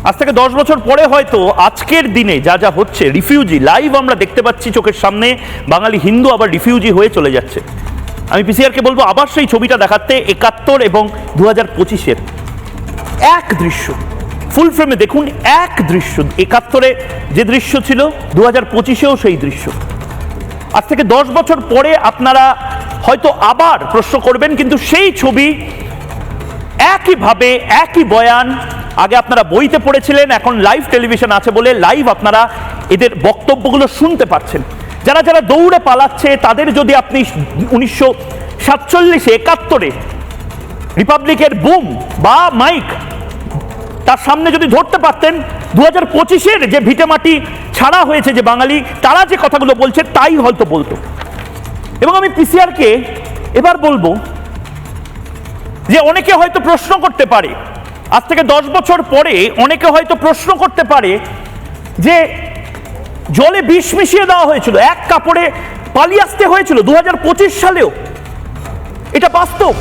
আজ থেকে 10 বছর পরে হয়তো আজকের দিনে যা যা হচ্ছে, রিফিউজি লাইভ আমরা দেখতে পাচ্ছি চোখের সামনে, বাঙালি হিন্দু আবার রিফিউজি হয়ে চলে যাচ্ছে। আমি পিসিআরকে বলবো আবার সেই ছবিটা দেখাতে, 71 এবং 2025-এর এক দৃশ্য ফুল ফ্রেমে দেখুন, এক দৃশ্য। 71-এ যে দৃশ্য ছিল 2025-এও সেই দৃশ্য। আজ থেকে 10 বছর পরে আপনারা হয়তো আবার প্রশ্ন করবেন, কিন্তু সেই ছবি একইভাবে, একই বয়ান। আগে আপনারা বইতে পড়েছিলেন, এখন লাইভ টেলিভিশন আছে বলে লাইভ আপনারা এদের বক্তব্যগুলো শুনতে পাচ্ছেন। যারা যারা দৌড়ে পালাচ্ছে তাদের যদি আপনি 1947-এ 71-এ রিপাবলিকের বুম বা মাইক তার সামনে যদি ধরতে পারতেন, 2025-এর যে ভিটেমাটি ছাড়া হয়েছে যে বাঙালি, তারা যে কথাগুলো বলছে তাই হয়তো বলতো। এবং আমি পিসিআরকে এবার বলবো যে অনেকে হয়তো প্রশ্ন করতে পারে, আজ থেকে 10 বছর পরে অনেকে হয়তো প্রশ্ন করতে পারে যে জলে বিষ মিশিয়ে দেওয়া হয়েছিল, এক কাপড়ে পালিয়ে আসতে হয়েছিল 2025 সালেও, এটা বাস্তব।